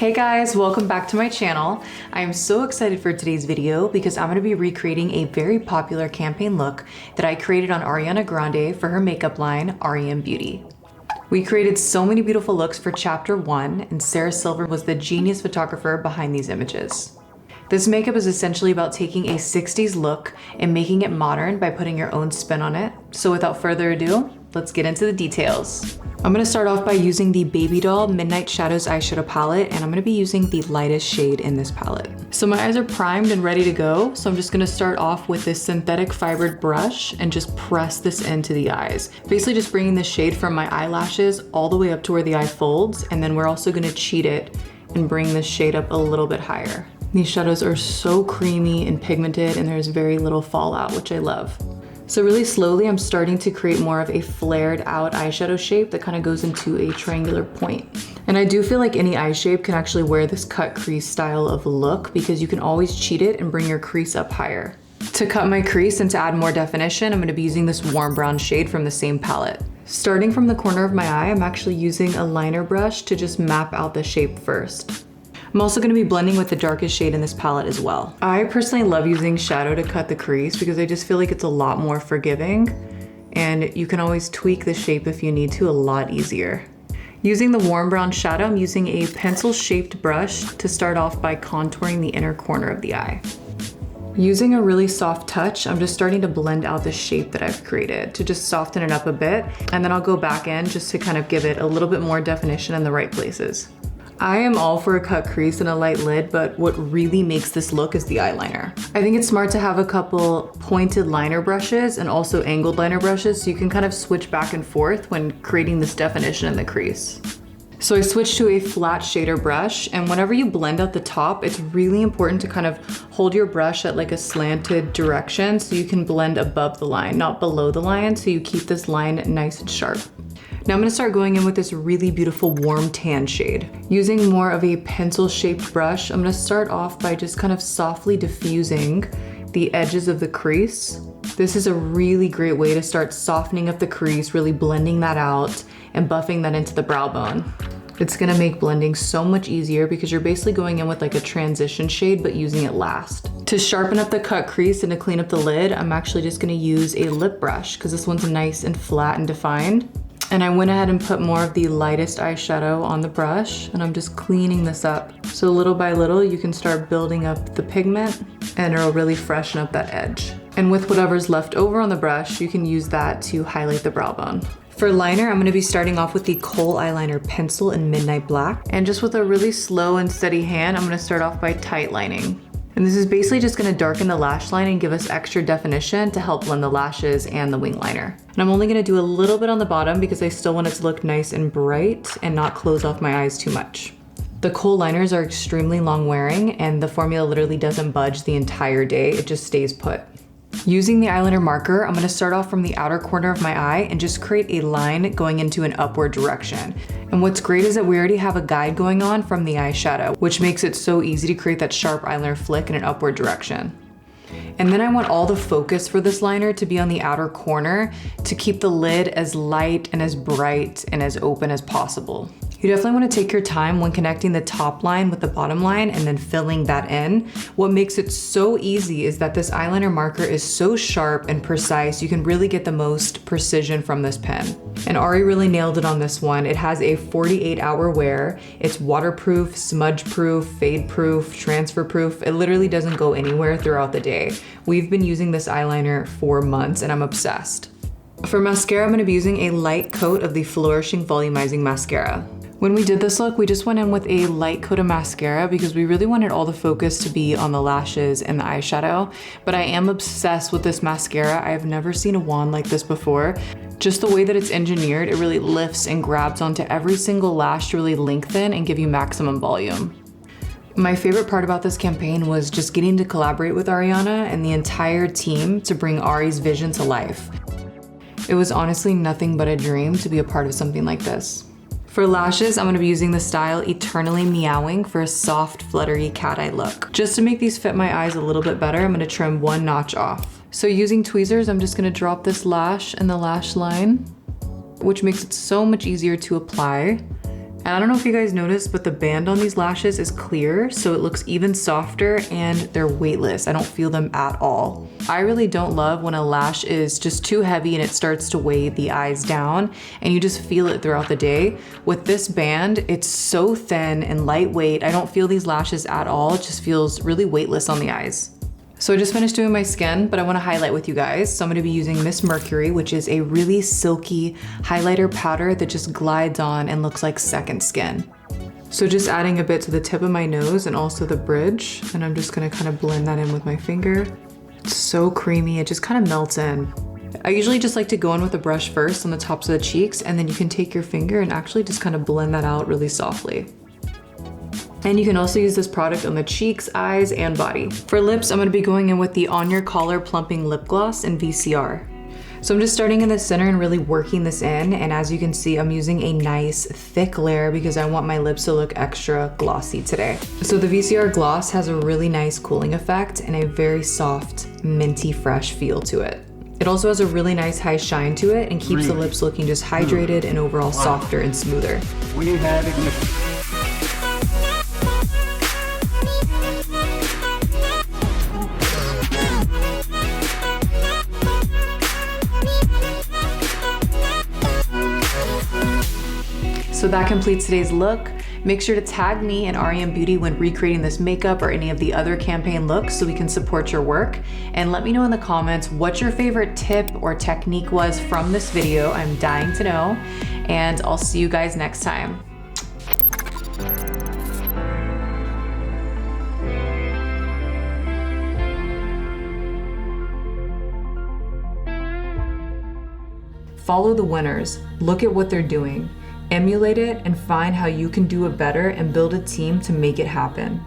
Hey guys, welcome back to my channel. I am so excited for today's video because I'm going to be recreating a very popular campaign look that I created on Ariana Grande for her makeup line, r.e.m Beauty. We created so many beautiful looks for chapter 1, and Sarah Silver was the genius photographer behind these images. This makeup is essentially about taking a 60s look and making it modern by putting your own spin on it. So without further ado, let's get into the details. I'm gonna start off by using the Baby Doll Midnight Shadows eyeshadow palette, and I'm gonna be using the lightest shade in this palette. So my eyes are primed and ready to go, so I'm just gonna start off with this synthetic fibered brush and just press this into the eyes. Basically just bringing the shade from my eyelashes all the way up to where the eye folds, and then we're also gonna cheat it and bring the shade up a little bit higher. These shadows are so creamy and pigmented, and there's very little fallout, which I love. So really slowly, I'm starting to create more of a flared out eyeshadow shape that kind of goes into a triangular point. And I do feel like any eye shape can actually wear this cut crease style of look because you can always cheat it and bring your crease up higher. To cut my crease and to add more definition, I'm going to be using this warm brown shade from the same palette. Starting from the corner of my eye, I'm actually using a liner brush to just map out the shape first. I'm also going to be blending with the darkest shade in this palette as well. I personally love using shadow to cut the crease because I just feel like it's a lot more forgiving, and you can always tweak the shape if you need to a lot easier. Using the warm brown shadow, I'm using a pencil-shaped brush to start off by contouring the inner corner of the eye. Using a really soft touch, I'm just starting to blend out the shape that I've created to just soften it up a bit, and then I'll go back in just to kind of give it a little bit more definition in the right places. I am all for a cut crease and a light lid, but what really makes this look is the eyeliner. I think it's smart to have a couple pointed liner brushes and also angled liner brushes so you can kind of switch back and forth when creating this definition in the crease. So I switched to a flat shader brush, and whenever you blend out the top, it's really important to kind of hold your brush at like a slanted direction so you can blend above the line, not below the line, so you keep this line nice and sharp. Now I'm gonna start going in with this really beautiful warm tan shade. Using more of a pencil-shaped brush, I'm gonna start off by just kind of softly diffusing the edges of the crease. This is a really great way to start softening up the crease, really blending that out and buffing that into the brow bone. It's gonna make blending so much easier because you're basically going in with like a transition shade but using it last. To sharpen up the cut crease and to clean up the lid, I'm actually just gonna use a lip brush because this one's nice and flat and defined. And I went ahead and put more of the lightest eyeshadow on the brush, and I'm just cleaning this up. So little by little, you can start building up the pigment and it'll really freshen up that edge. And with whatever's left over on the brush, you can use that to highlight the brow bone. For liner, I'm gonna be starting off with the Kohl eyeliner pencil in Midnight Black. And just with a really slow and steady hand, I'm gonna start off by tight lining. And this is basically just gonna darken the lash line and give us extra definition to help blend the lashes and the wing liner. And I'm only gonna do a little bit on the bottom because I still want it to look nice and bright and not close off my eyes too much. The Kohl liners are extremely long wearing, and the formula literally doesn't budge the entire day, it just stays put. Using the eyeliner marker, I'm gonna start off from the outer corner of my eye and just create a line going into an upward direction. And what's great is that we already have a guide going on from the eyeshadow, which makes it so easy to create that sharp eyeliner flick in an upward direction. And then I want all the focus for this liner to be on the outer corner to keep the lid as light and as bright and as open as possible. You definitely want to take your time when connecting the top line with the bottom line and then filling that in. What makes it so easy is that this eyeliner marker is so sharp and precise, you can really get the most precision from this pen. And Ari really nailed it on this one. It has a 48-hour wear. It's waterproof, smudge-proof, fade-proof, transfer-proof. It literally doesn't go anywhere throughout the day. We've been using this eyeliner for months and I'm obsessed. For mascara, I'm going to be using a light coat of the Flourishing Volumizing Mascara. When we did this look, we just went in with a light coat of mascara because we really wanted all the focus to be on the lashes and the eyeshadow. But I am obsessed with this mascara. I've never seen a wand like this before. Just the way that it's engineered, it really lifts and grabs onto every single lash to really lengthen and give you maximum volume. My favorite part about this campaign was just getting to collaborate with Ariana and the entire team to bring Ari's vision to life. It was honestly nothing but a dream to be a part of something like this. For lashes, I'm gonna be using the style Eternally Meowing for a soft, fluttery cat eye look. Just to make these fit my eyes a little bit better, I'm gonna trim one notch off. So using tweezers, I'm just gonna drop this lash in the lash line, which makes it so much easier to apply. And I don't know if you guys noticed, but the band on these lashes is clear, so it looks even softer and they're weightless. I don't feel them at all. I really don't love when a lash is just too heavy and it starts to weigh the eyes down and you just feel it throughout the day. With this band, it's so thin and lightweight. I don't feel these lashes at all. It just feels really weightless on the eyes. So I just finished doing my skin, but I want to highlight with you guys. So I'm going to be using Miss Mercury, which is a really silky highlighter powder that just glides on and looks like second skin. So just adding a bit to the tip of my nose and also the bridge, and I'm just going to kind of blend that in with my finger. It's so creamy, it just kind of melts in. I usually just like to go in with a brush first on the tops of the cheeks, and then you can take your finger and actually just kind of blend that out really softly. And you can also use this product on the cheeks, eyes, and body. For lips, I'm gonna be going in with the On Your Collar Plumping Lip Gloss in VCR. So I'm just starting in the center and really working this in. And as you can see, I'm using a nice thick layer because I want my lips to look extra glossy today. So the VCR gloss has a really nice cooling effect and a very soft, minty fresh feel to it. It also has a really nice high shine to it and keeps the lips looking just hydrated and overall softer and smoother. We had ignition. So that completes today's look. Make sure to tag me and r.e.m Beauty when recreating this makeup or any of the other campaign looks so we can support your work. And let me know in the comments what your favorite tip or technique was from this video. I'm dying to know. And I'll see you guys next time. Follow the winners. Look at what they're doing. Emulate it and find how you can do it better and build a team to make it happen.